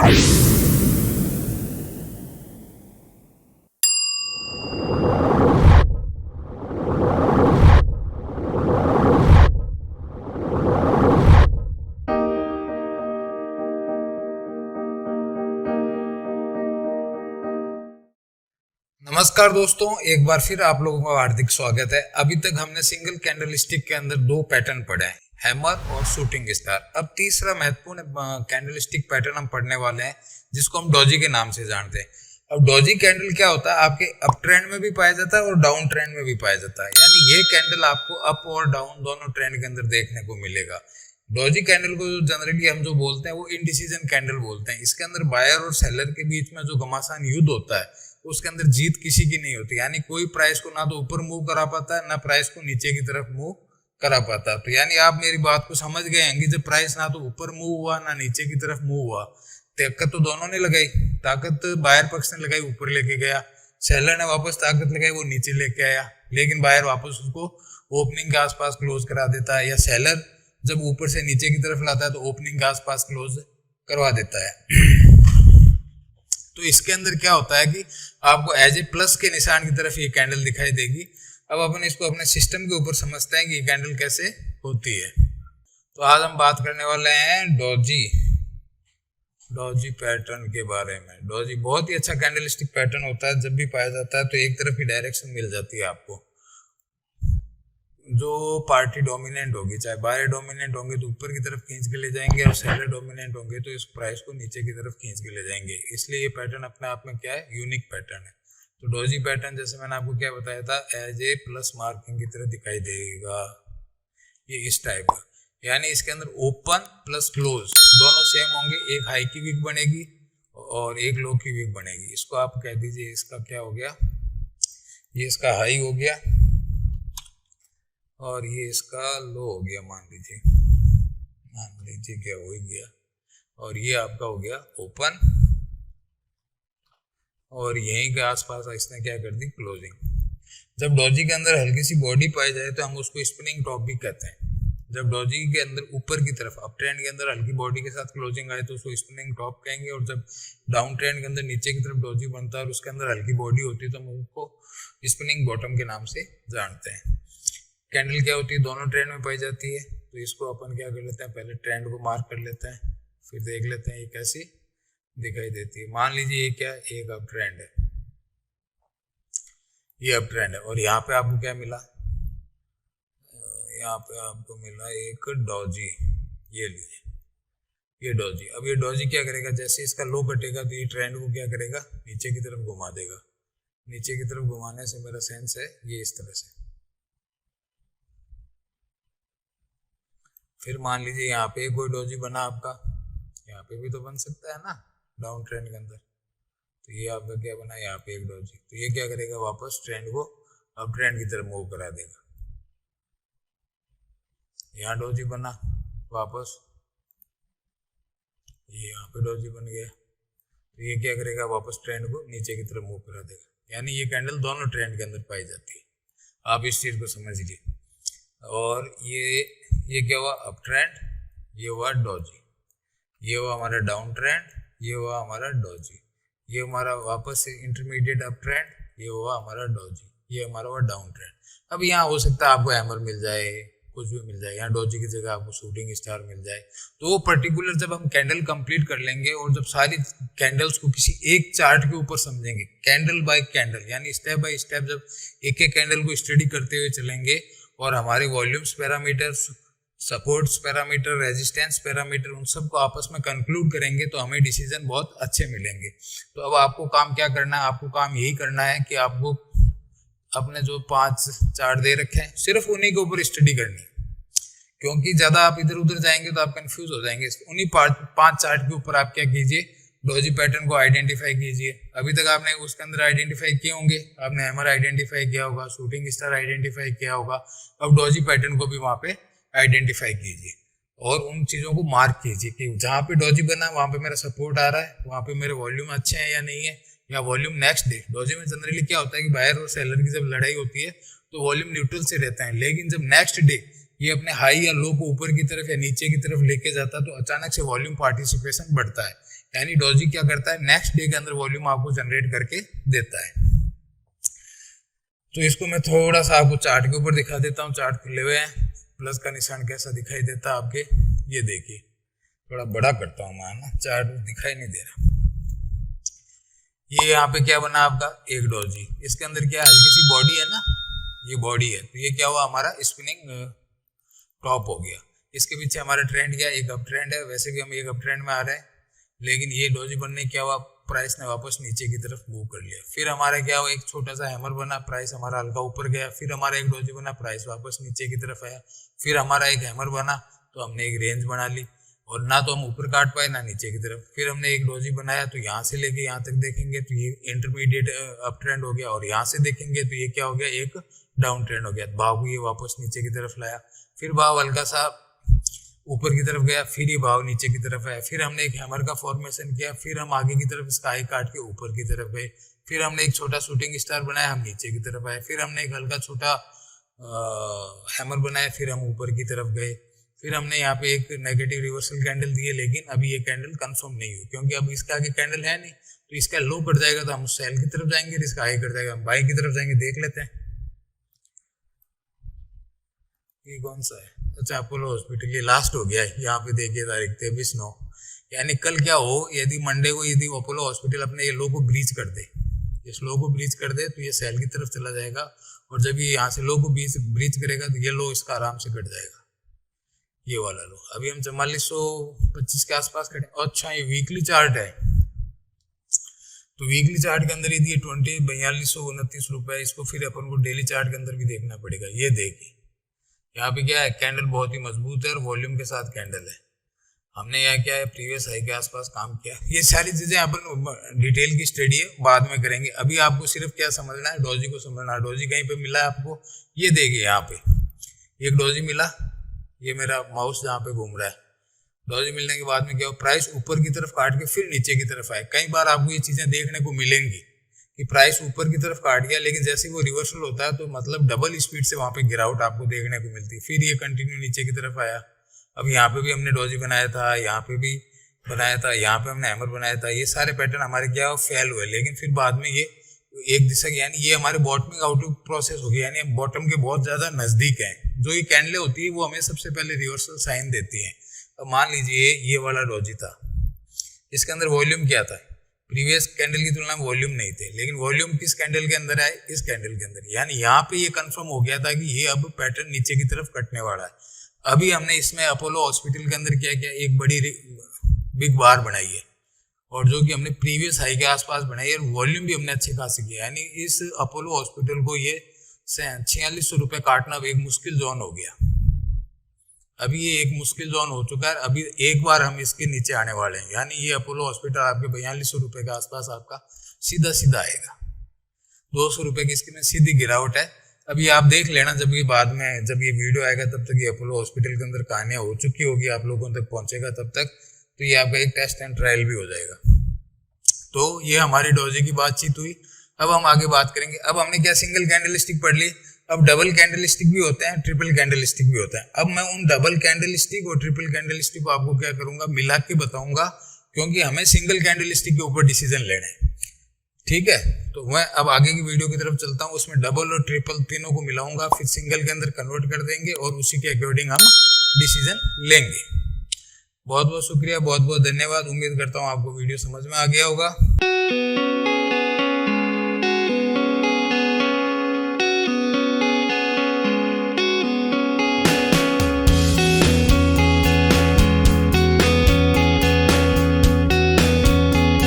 नमस्कार दोस्तों, एक बार फिर आप लोगों का हार्दिक स्वागत है। अभी तक हमने सिंगल कैंडल स्टिक के अंदर दो पैटर्न पढ़े हैं, हैमर और शूटिंग स्टार। अब तीसरा महत्वपूर्ण कैंडल स्टिक पैटर्न हम पढ़ने वाले हैं, जिसको हम डोजी के नाम से जानते हैं। अब डोजी कैंडल क्या होता है, आपके अप ट्रेंड में भी पाया जाता है और डाउन ट्रेंड में भी पाया जाता है। यानी ये कैंडल आपको अप और डाउन दोनों ट्रेंड के अंदर देखने को मिलेगा। डोजी कैंडल को जनरली हम जो बोलते हैं वो इनडिसीजन कैंडल बोलते हैं। इसके अंदर बायर और सेलर के बीच में जो घमासान युद्ध होता है उसके अंदर जीत किसी की नहीं होती। यानी कोई प्राइस को ना तो ऊपर मूव करा पाता है, ना प्राइस को नीचे की तरफ मूव करा पाता। तो यानी आप मेरी बात को समझ गए हैं कि जब प्राइस ना तो ऊपर मूव हुआ ना नीचे की तरफ मूव हुआ, ताकत तो दोनों ने लगाई। ताकत बायर पक्ष ने लगाई, ऊपर लेके गया, सेलर ने वापस ताकत लगाई, वो नीचे लेके आया, लेकिन बायर वापस उसको ओपनिंग के आसपास क्लोज करा देता है, या सेलर जब ऊपर से नीचे की तरफ लाता है तो ओपनिंग के आसपास क्लोज करवा देता है। तो इसके अंदर क्या होता है कि आपको एज ए प्लस के निशान की तरफ ये कैंडल दिखाई देगी। अब अपन इसको अपने सिस्टम के ऊपर समझते हैं कि ये कैंडल कैसे होती है। तो आज हम बात करने वाले हैं डोजी पैटर्न के बारे में। डोजी बहुत ही अच्छा कैंडल स्टिक पैटर्न होता है। जब भी पाया जाता है तो एक तरफ की डायरेक्शन मिल जाती है आपको। जो पार्टी डोमिनेंट होगी, चाहे बायर डोमिनेंट होंगे तो ऊपर की तरफ खींच के ले जाएंगे, और सेलर डोमिनेंट होंगे तो इस प्राइस को नीचे की तरफ खींच के ले जाएंगे। इसलिए ये पैटर्न अपने आप में क्या है, यूनिक पैटर्न है। तो डोजी पैटर्न जैसे मैंने आपको क्या बताया था, एज ए प्लस मार्किंग की तरह दिखाई देगा, ये इस टाइप का। यानी इसके अंदर ओपन प्लस क्लोज दोनों सेम होंगे। एक हाई की वीक बनेगी और एक लो की वीक बनेगी। इसको आप कह दीजिए, इसका क्या हो गया, ये इसका हाई हो गया और ये इसका लो हो गया। मान लीजिए क्या हो गया, और ये आपका हो गया ओपन, और यहीं के आसपास इसने क्या कर दी, क्लोजिंग। जब डोजी के अंदर हल्की सी बॉडी पाई जाए तो हम उसको स्पिनिंग टॉप भी कहते हैं। जब डोजी के अंदर ऊपर की तरफ अप ट्रेंड के अंदर हल्की बॉडी के साथ क्लोजिंग आए तो उसको स्पिनिंग टॉप कहेंगे, और जब डाउन ट्रेंड के अंदर नीचे की तरफ डोजी बनता है और उसके अंदर हल्की बॉडी होती है तो हम उसको स्पिनिंग बॉटम के नाम से जानते हैं। कैंडल क्या होती है, दोनों ट्रेंड में पाई जाती है। तो इसको अपन क्या कर लेते हैं, पहले ट्रेंड को मार्क कर लेते हैं, फिर देख लेते हैं ये कैसी दिखाई देती है। मान लीजिए ये क्या, एक अप ट्रेंड है, ये अप ट्रेंड है, और यहाँ पे आपको क्या मिला, यहाँ पे आपको मिला एक डोजी। ये लीजिए, ये डोजी। अब ये डोजी क्या करेगा, जैसे इसका लो कटेगा तो ये ट्रेंड को क्या करेगा, नीचे की तरफ घुमा देगा। नीचे की तरफ घुमाने से मेरा सेंस है ये इस तरह से। फिर मान लीजिए यहाँ पे कोई डोजी बना आपका, यहाँ पे भी तो बन सकता है ना डाउन ट्रेंड के अंदर। तो ये आपका क्या बना, यहाँ पे एक डोजी। तो ये क्या करेगा, वापस ट्रेंड को अप ट्रेंड की तरफ मूव करा देगा। यहाँ डोजी बना वापस, ये यहाँ पे डोजी बन गया, तो ये क्या करेगा, वापस ट्रेंड को नीचे की तरफ मूव करा देगा। यानी ये कैंडल दोनों ट्रेंड के अंदर पाई जाती है। आप इस चीज को समझ लीजिए। और ये क्या हुआ, अप ट्रेंड, ये हुआ डोजी, ये हुआ हमारा डाउन ट्रेंड, ये हुआ हमारा डोजी, ये हमारा वापस से इंटरमीडिएट अप ट्रेंड, ये हुआ हमारा डोजी, ये हमारा हुआ डाउन ट्रेंड। अब यहाँ हो सकता है आपको हैमर मिल जाए, कुछ भी मिल जाए, यहाँ डोजी की जगह आपको शूटिंग स्टार मिल जाए। तो वो पर्टिकुलर जब हम कैंडल कंप्लीट कर लेंगे और जब सारी कैंडल्स को किसी एक चार्ट के ऊपर समझेंगे, कैंडल बाय कैंडल, यानी स्टेप बाय स्टेप जब एक एक कैंडल को स्टडी करते हुए चलेंगे और हमारे volumes parameter, supports parameter, resistance parameter, उन सबको आपस में कंक्लूड करेंगे तो हमें डिसीजन बहुत अच्छे मिलेंगे। तो अब आपको काम क्या करना है, आपको काम यही करना है कि आपको अपने जो 5 चार्ट दे रखे हैं सिर्फ उन्हीं के ऊपर स्टडी करनी है, क्योंकि ज्यादा आप इधर उधर जाएंगे तो आप कंफ्यूज हो जाएंगे। उन्हीं 5 चार्ट के ऊपर आप क्या कीजिए, डोजी पैटर्न को आइडेंटिफाई कीजिए। अभी तक आपने उसके अंदर आइडेंटिफाई किए होंगे, आपने हैमर आइडेंटिफाई किया होगा, शूटिंग स्टार आइडेंटिफाई किया होगा। अब डोजी पैटर्न को भी वहां पे आइडेंटिफाई कीजिए और उन चीजों को मार्क कीजिए कि जहाँ पे डोजी बना वहां पे मेरा सपोर्ट आ रहा है, वहां पे मेरे वॉल्यूम अच्छे हैं या नहीं है, या वॉल्यूम नेक्स्ट डे। डोजी में जनरली क्या होता है कि बायर और सेलर की जब लड़ाई होती है तो वॉल्यूम न्यूट्रल से रहता है, लेकिन जब नेक्स्ट डे ये अपने हाई या लो को ऊपर की तरफ या नीचे की तरफ लेके जाता है तो अचानक से वॉल्यूम पार्टिसिपेशन बढ़ता है। यानी डोजी क्या करता है, नेक्स्ट डे के अंदर वॉल्यूम आपको जनरेट करके देता है। तो इसको मैं थोड़ा सा आपको चार्ट के ऊपर दिखा देता हूँ। चार्ट खुले हुए हैं, प्लस का निशान कैसा दिखाई देता है आपके, ये देखिए, थोड़ा बड़ा करता हूँ मैं ना, चार्ट दिखाई नहीं दे रहा। ये यहाँ पे क्या बना आपका, एक डोजी, इसके अंदर क्या हल्की सी बॉडी है ना, ये बॉडी है, तो ये क्या हुआ हमारा स्पिनिंग टॉप हो गया। इसके पीछे हमारा ट्रेंड क्या है, एक अप ट्रेंड है, वैसे भी हम एक अप ट्रेंड में आ रहे हैं, लेकिन ये डोजी बनने क्या हुआ, प्राइस ने वापस नीचे की तरफ मूव कर लिया। फिर हमारा क्या हुआ, एक छोटा सा हैमर बना, प्राइस हमारा हल्का ऊपर गया, फिर हमारा एक डोजी बना, प्राइस वापस नीचे की तरफ आया, फिर हमारा एक हैमर बना, तो हमने एक रेंज बना ली, और ना तो हम ऊपर काट पाए ना नीचे की तरफ। फिर हमने एक डोजी बनाया, तो यहाँ से लेके यहाँ तक देखेंगे तो ये इंटरमीडिएट अप ट्रेंड हो गया, और यहाँ से देखेंगे तो ये क्या हो गया, एक डाउन ट्रेंड हो गया। भाव को ये वापस नीचे की तरफ लाया, फिर भाव हल्का सा ऊपर की तरफ गया, फिर ये भाव नीचे की तरफ आया, फिर हमने एक हैमर का फॉर्मेशन किया, फिर हम आगे की तरफ इसका हाई काट के ऊपर की तरफ गए, फिर हमने एक छोटा शूटिंग स्टार बनाया, हम नीचे की तरफ आए, फिर हमने एक हल्का छोटा हैमर बनाया, फिर हम ऊपर की तरफ गए, फिर हमने यहाँ पे एक नेगेटिव रिवर्सल कैंडल दिए, लेकिन अभी ये कैंडल कंफर्म नहीं हुई, क्योंकि अब इसका आगे कैंडल है नहीं, तो इसका लो कट जाएगा तो हम सेल की तरफ जाएंगे, इसका हाई कट जाएगा हम बाई की तरफ जाएंगे। देख लेते हैं ये कौन सा है, अच्छा अपोलो हॉस्पिटल, ये लास्ट हो गया है। यहाँ पे देखिए तारीख 23/9, यानी कल क्या हो, यदि मंडे को यदि अपोलो हॉस्पिटल अपने ये लो को ब्रीच कर दे, इस लो को ब्रीच कर दे, तो ये सेल की तरफ चला जाएगा, और जब ये यहाँ से लो को ब्रीच करेगा तो ये लो इसका आराम से कट जाएगा, ये वाला लो। अभी हम 4425 के आसपास खड़े। अच्छा ये वीकली चार्ट है, तो वीकली चार्ट के अंदर यदि 4229 रुपए, इसको फिर अपन को डेली चार्ट के अंदर भी देखना पड़ेगा। ये देखिए यहाँ पे क्या है, कैंडल बहुत ही मजबूत है और वॉल्यूम के साथ कैंडल है। हमने यहाँ क्या है, प्रीवियस हाई के आसपास काम किया। ये सारी चीजें अपन डिटेल की स्टडी है, बाद में करेंगे। अभी आपको सिर्फ क्या समझना है, डोजी को समझना है। डोजी कहीं पे मिला है आपको, ये देखिए यहाँ पे एक डोजी मिला, ये मेरा माउस जहाँ पे घूम रहा है, डोजी मिलने के बाद में क्या हो, प्राइस ऊपर की तरफ काट के फिर नीचे की तरफ आए। कई बार आपको ये चीजें देखने को मिलेंगी कि प्राइस ऊपर की तरफ काट गया, लेकिन जैसे वो रिवर्सल होता है तो मतलब डबल स्पीड से वहां पे गिरावट आपको देखने को मिलती है। फिर ये कंटिन्यू नीचे की तरफ आया। अब यहाँ पे भी हमने डोजी बनाया था, यहाँ पे भी बनाया था, यहाँ पे हमने हैमर बनाया था। ये सारे पैटर्न हमारे क्या फेल हुए, लेकिन फिर बाद में ये एक दिशा, यानी ये हमारे बॉटमिंग आउट प्रोसेस हो गया, यानी बॉटम के बहुत ज्यादा नजदीक है। जो ये कैंडलें होती है वो हमें सबसे पहले रिवर्सल साइन देती है। अब मान लीजिए ये वाला डोजी था, इसके अंदर वॉल्यूम क्या था, प्रीवियस कैंडल की तुलना में वॉल्यूम नहीं थे, लेकिन वॉल्यूम किस कैंडल के अंदर आए, इस कैंडल के अंदर। यानी यहाँ पे ये कंफर्म हो गया था कि ये अब पैटर्न नीचे की तरफ कटने वाला है। अभी हमने इसमें अपोलो हॉस्पिटल के अंदर क्या किया, एक बड़ी बिग बार बनाई है, और जो कि हमने प्रीवियस हाई के आसपास बनाई है, और वॉल्यूम भी हमने अच्छे खासे किया। यानी इस अपोलो हॉस्पिटल को ये 4600 रुपये काटना अब एक मुश्किल जोन हो गया। अभी ये एक मुश्किल जोन हो चुका है। अभी एक बार हम इसके नीचे आने वाले हैं, यानी ये अपोलो हॉस्पिटल आपके 4200 रुपये के आसपास आपका सीधा सीधा आएगा। 200 रुपये की इसकी में सीधी गिरावट है। अभी आप देख लेना, जब ये बाद में जब ये वीडियो आएगा तब तक ये अपोलो हॉस्पिटल के अंदर कहानियां हो चुकी होगी, आप लोगों तक पहुंचेगा तब तक, तो ये आपका एक टेस्ट एंड ट्रायल भी हो जाएगा। तो ये हमारी डोजी की बातचीत हुई। अब हम आगे बात करेंगे। अब हमने क्या सिंगल कैंडल स्टिक पढ़ ली, अब डबल कैंडल स्टिक भी होते हैं, ट्रिपल कैंडल स्टिक भी होता है। अब मैं उन डबल कैंडल स्टिक और ट्रिपल कैंडल स्टिक को आपको क्या करूंगा, मिला के बताऊंगा, क्योंकि हमें सिंगल कैंडल स्टिक के ऊपर डिसीजन लेना है। ठीक है, तो मैं अब आगे की वीडियो की तरफ चलता हूँ। उसमें डबल और ट्रिपल तीनों को मिलाऊंगा, फिर सिंगल के अंदर कन्वर्ट कर देंगे और उसी के अकॉर्डिंग हम डिसीजन लेंगे। बहुत बहुत शुक्रिया, बहुत बहुत धन्यवाद। उम्मीद करता हूँ आपको वीडियो समझ में आ गया होगा।